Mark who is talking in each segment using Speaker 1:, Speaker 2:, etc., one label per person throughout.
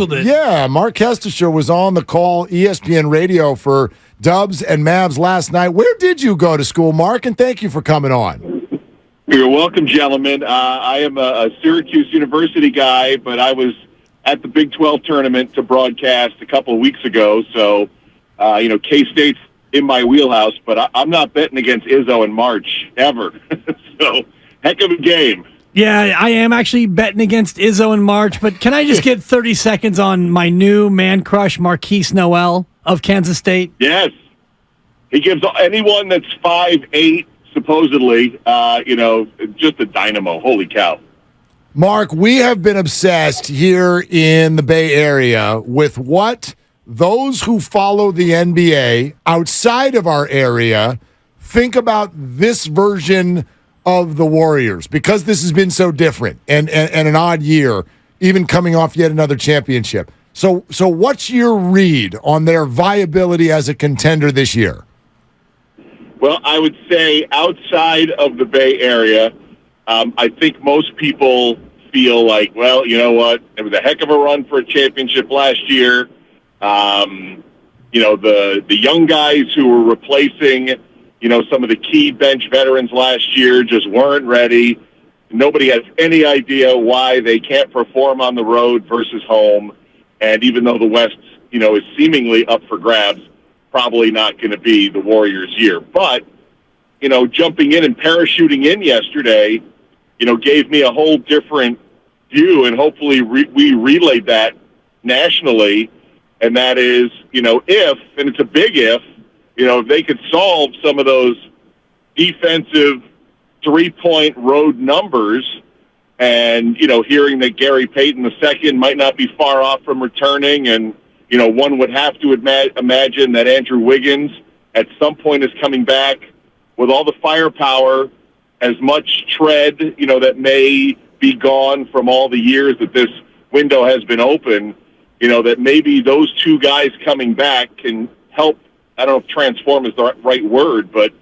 Speaker 1: Yeah, Marc Kestecher was on the call, ESPN Radio, for Dubs and Mavs last night. Where did you go to school, Mark? And thank you for coming on.
Speaker 2: You're welcome, gentlemen. I am a Syracuse University guy, but I was at the Big 12 tournament to broadcast a couple of weeks ago. So, K-State's in my wheelhouse, but I'm not betting against Izzo in March, ever. So, heck of a game.
Speaker 3: Yeah, I am actually betting against Izzo in March, but can I just get 30 seconds on my new man crush, Marquise Noel of Kansas State?
Speaker 2: Yes. He gives anyone that's 5'8", supposedly, just a dynamo. Holy cow.
Speaker 1: Mark, we have been obsessed here in the Bay Area with what those who follow the NBA outside of our area think about this version of the Warriors, because this has been so different and an odd year, even coming off yet another championship. So what's your read on their viability as a contender this year?
Speaker 2: Well, I would say outside of the Bay Area, I think most people feel like, well, you know what? It was a heck of a run for a championship last year. The young guys who were replacing some of the key bench veterans last year just weren't ready. Nobody has any idea why they can't perform on the road versus home. And even though the West, is seemingly up for grabs, probably not going to be the Warriors' year. But, jumping in and parachuting in yesterday, gave me a whole different view, and hopefully we relayed that nationally. And that is, if, and it's a big if they could solve some of those defensive three-point road numbers, and, hearing that Gary Payton II might not be far off from returning, and, one would have to imagine that Andrew Wiggins at some point is coming back with all the firepower, as much tread, that may be gone from all the years that this window has been open, that maybe those two guys coming back can help. I don't know if transform is the right word, but,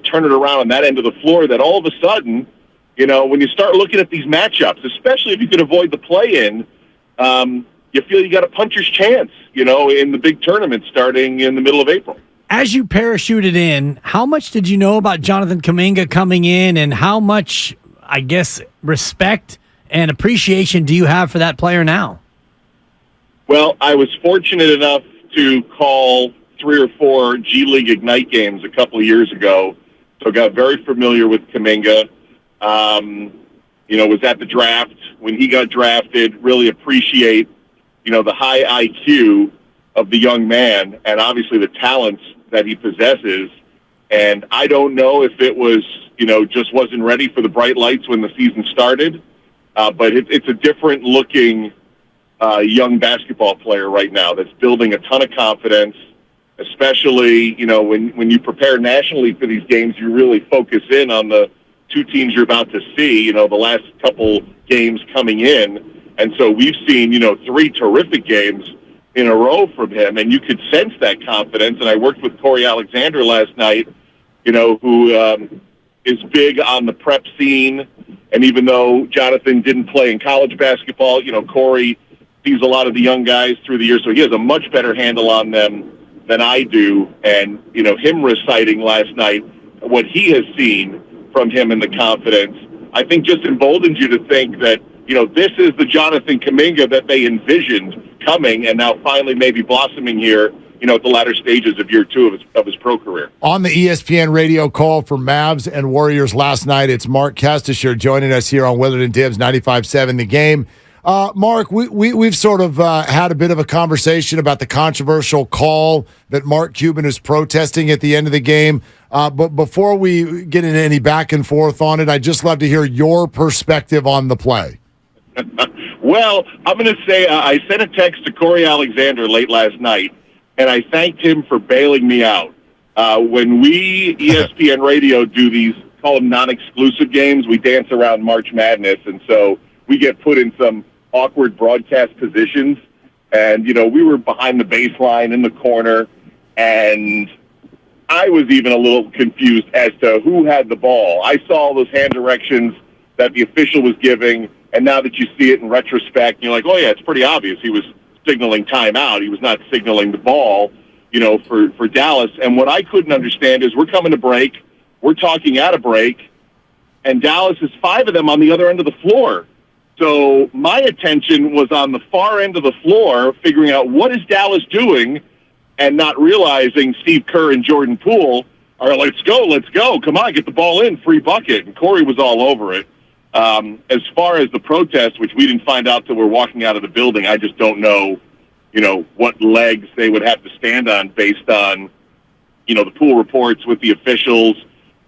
Speaker 2: turn it around on that end of the floor, that all of a sudden, when you start looking at these matchups, especially if you can avoid the play-in, you feel you got a puncher's chance, in the big tournament starting in the middle of April.
Speaker 3: As you parachuted in, how much did you know about Jonathan Kuminga coming in, and how much, I guess, respect and appreciation do you have for that player now?
Speaker 2: Well, I was fortunate enough to call 3 or 4 G League Ignite games a couple of years ago, so got very familiar with Kuminga. Was at the draft when he got drafted, really appreciate, the high IQ of the young man, and obviously the talents that he possesses. And I don't know if it was, just wasn't ready for the bright lights when the season started, but it's a different looking young basketball player right now that's building a ton of confidence. Especially, when you prepare nationally for these games, you really focus in on the two teams you're about to see, the last couple games coming in. And so we've seen, 3 terrific games in a row from him, and you could sense that confidence. And I worked with Corey Alexander last night, who is big on the prep scene. And even though Jonathan didn't play in college basketball, Corey sees a lot of the young guys through the years, so he has a much better handle on them than I do. And, him reciting last night what he has seen from him and the confidence, I think just emboldens you to think that, this is the Jonathan Kuminga that they envisioned coming, and now finally maybe blossoming here, at the latter stages of year 2 of his pro career.
Speaker 1: On the ESPN radio call for Mavs and Warriors last night, it's Marc Kestecher joining us here on Willard Dibs 95.7 The Game. Mark, we've sort of had a bit of a conversation about the controversial call that Mark Cuban is protesting at the end of the game. But before we get into any back and forth on it, I'd just love to hear your perspective on the play.
Speaker 2: Well, I'm going to say I sent a text to Corey Alexander late last night, and I thanked him for bailing me out. When we, ESPN Radio, do these, call them non-exclusive games, we dance around March Madness, and so we get put in some awkward broadcast positions. And, we were behind the baseline in the corner, and I was even a little confused as to who had the ball. I saw all those hand directions that the official was giving, and now that you see it in retrospect, you're like, oh, yeah, it's pretty obvious. He was signaling timeout. He was not signaling the ball, for Dallas. And what I couldn't understand is we're coming to break, we're talking at a break, and Dallas is 5 of them on the other end of the floor. So my attention was on the far end of the floor, figuring out what is Dallas doing, and not realizing Steve Kerr and Jordan Poole are, let's go, come on, get the ball in, free bucket. And Corey was all over it. As far as the protest, which we didn't find out till we're walking out of the building, I just don't know, what legs they would have to stand on based on, the Poole reports with the officials.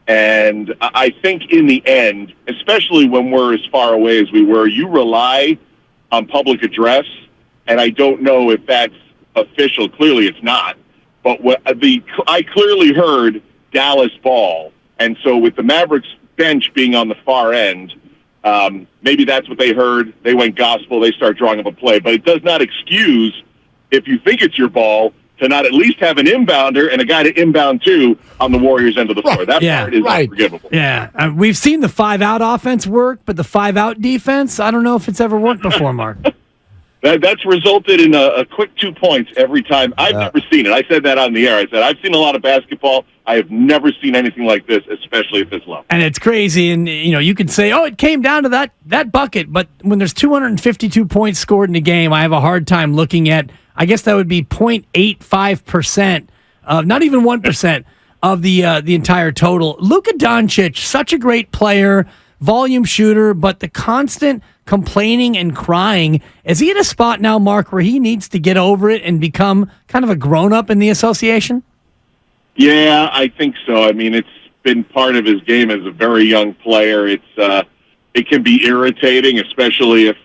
Speaker 2: And I think in the end, especially when we're as far away as we were, you rely on public address, and I don't know if that's official. Clearly it's not. But I clearly heard Dallas ball, and so with the Mavericks bench being on the far end, maybe that's what they heard. They went gospel. They start drawing up a play. But it does not excuse, if you think it's your ball, to not at least have an inbounder and a guy to inbound to on the Warriors' end of the floor. That part is unforgivable.
Speaker 3: Yeah. We've seen the 5-out offense work, but the 5-out defense, I don't know if it's ever worked before, Mark.
Speaker 2: That's resulted in a quick 2 points every time. I've never seen it. I said that on the air. I said, I've seen a lot of basketball. I have never seen anything like this, especially at this level.
Speaker 3: And it's crazy. And, you could say, it came down to that bucket. But when there's 252 points scored in a game, I have a hard time looking at, I guess that would be 0.85%, not even 1% of the entire total. Luka Doncic, such a great player, volume shooter, but the constant complaining and crying, is he at a spot now, Mark, where he needs to get over it and become kind of a grown-up in the association?
Speaker 2: Yeah, I think so. I mean, it's been part of his game as a very young player. It can be irritating, especially if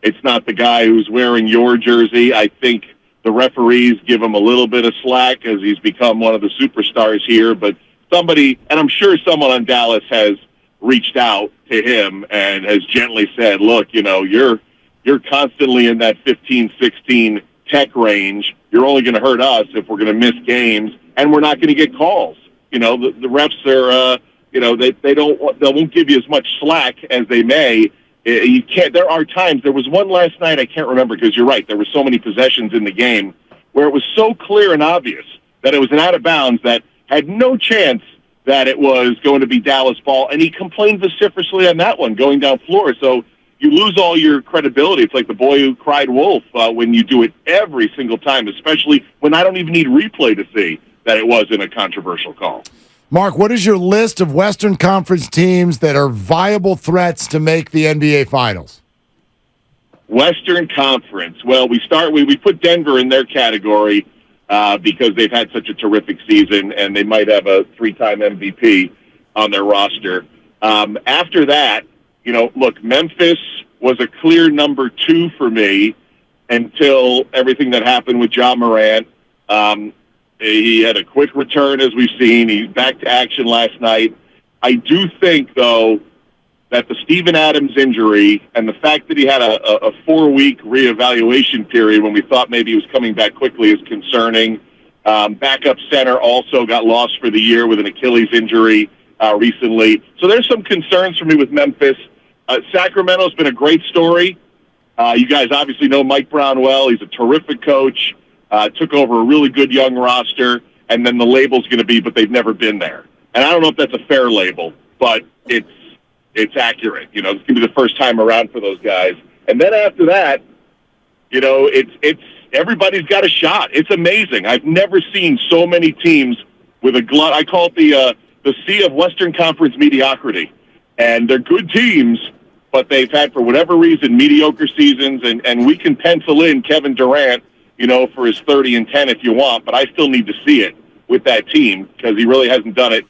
Speaker 2: it's not the guy who's wearing your jersey. I think the referees give him a little bit of slack as he's become one of the superstars here. But somebody, and I'm sure someone on Dallas has reached out to him and has gently said, look, you're constantly in that 15, 16 tech range. You're only going to hurt us if we're going to miss games, and we're not going to get calls. The refs are, they won't give you as much slack as they may. You can't. There are times. There was one last night. I can't remember because you're right. There were so many possessions in the game where it was so clear and obvious that it was an out of bounds that had no chance that it was going to be Dallas ball, and he complained vociferously on that one going down floor. So you lose all your credibility. It's like the boy who cried wolf when you do it every single time, especially when I don't even need replay to see that it wasn't a controversial call.
Speaker 1: Mark, what is your list of Western Conference teams that are viable threats to make the NBA Finals?
Speaker 2: Western Conference. Well, we put Denver in their category because they've had such a terrific season, and they might have a 3-time MVP on their roster. After that, look, Memphis was a clear number 2 for me until everything that happened with Ja Morant. He had a quick return, as we've seen. He's back to action last night. I do think, though, that the Steven Adams injury and the fact that he had a 4-week reevaluation period when we thought maybe he was coming back quickly is concerning. Backup center also got lost for the year with an Achilles injury recently. So there's some concerns for me with Memphis. Sacramento's been a great story. You guys obviously know Mike Brown well. He's a terrific coach. Took over a really good young roster, and then the label's going to be, but they've never been there. And I don't know if that's a fair label, but it's accurate. It's going to be the first time around for those guys. And then after that, it's everybody's got a shot. It's amazing. I've never seen so many teams with a glut. I call it the sea of Western Conference mediocrity. And they're good teams, but they've had, for whatever reason, mediocre seasons, and we can pencil in Kevin Durant, for his 30 and 10 if you want, but I still need to see it with that team because he really hasn't done it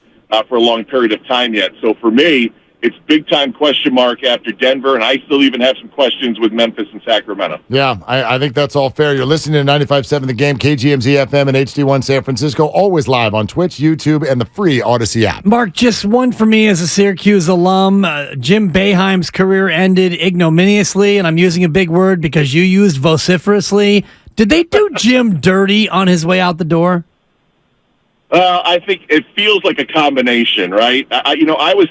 Speaker 2: for a long period of time yet. So for me, it's big-time question mark after Denver, and I still even have some questions with Memphis and Sacramento.
Speaker 1: Yeah, I think that's all fair. You're listening to 95.7 The Game, KGMZ FM and HD1 San Francisco, always live on Twitch, YouTube, and the free Odyssey app.
Speaker 3: Mark, just one for me as a Syracuse alum. Jim Boeheim's career ended ignominiously, and I'm using a big word because you used vociferously. Did they do Jim dirty on his way out the door?
Speaker 2: I think it feels like a combination, right? I was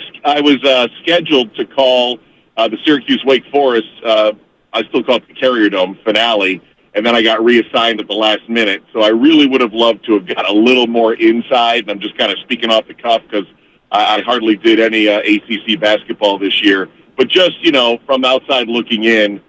Speaker 2: scheduled to call the Syracuse Wake Forest. I still call it the Carrier Dome finale and then I got reassigned at the last minute. So I really would have loved to have got a little more inside, and I'm just kind of speaking off the cuff because I hardly did any ACC basketball this year. But just, from outside looking in,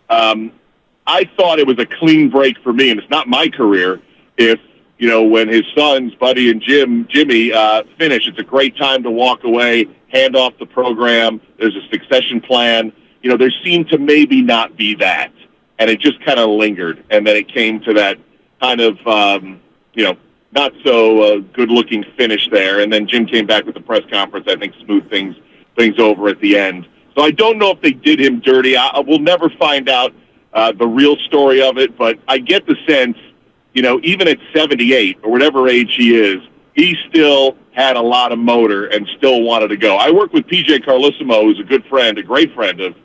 Speaker 2: I thought it was a clean break for me, and it's not my career, if, when his sons, Buddy and Jimmy, finish, it's a great time to walk away, hand off the program, there's a succession plan. There seemed to maybe not be that, and it just kind of lingered, and then it came to that kind of, not so good-looking finish there, and then Jim came back with the press conference, I think smoothed things over at the end. So I don't know if they did him dirty. We'll never find out the real story of it, but I get the sense, even at 78 or whatever age he is, he still had a lot of motor and still wanted to go. I work with PJ Carlesimo, who's a good friend, a great friend of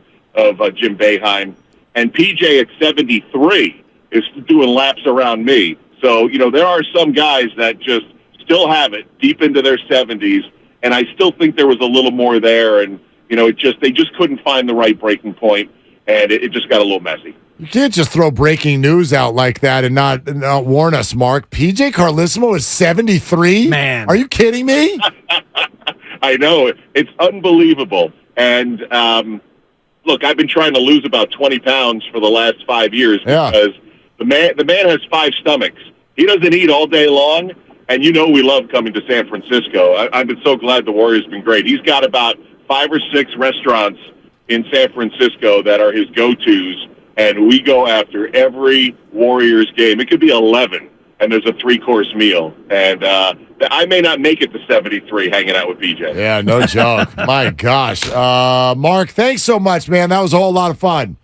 Speaker 2: Jim Boeheim, and PJ at 73 is doing laps around me. So, there are some guys that just still have it deep into their 70s, and I still think there was a little more there, and, they just couldn't find the right breaking point, and it just got a little messy.
Speaker 1: You can't just throw breaking news out like that and not warn us, Mark. PJ Carlesimo is 73?
Speaker 3: Man.
Speaker 1: Are you kidding me?
Speaker 2: I know. It's unbelievable. And, look, I've been trying to lose about 20 pounds for the last 5 years because the man has 5 stomachs. He doesn't eat all day long, and we love coming to San Francisco. I've been so glad the Warriors have been great. He's got about 5 or 6 restaurants in San Francisco that are his go-tos, and we go after every Warriors game. It could be 11, and there's a 3-course meal. And I may not make it to 73 hanging out with BJ.
Speaker 1: Yeah, no joke. My gosh. Mark, thanks so much, man. That was a whole lot of fun.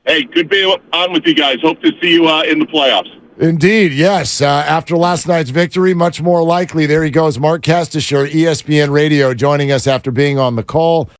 Speaker 2: Hey, good being on with you guys. Hope to see you in the playoffs.
Speaker 1: Indeed, yes. After last night's victory, much more likely. There he goes, Marc Kestecher, ESPN Radio, joining us after being on the call.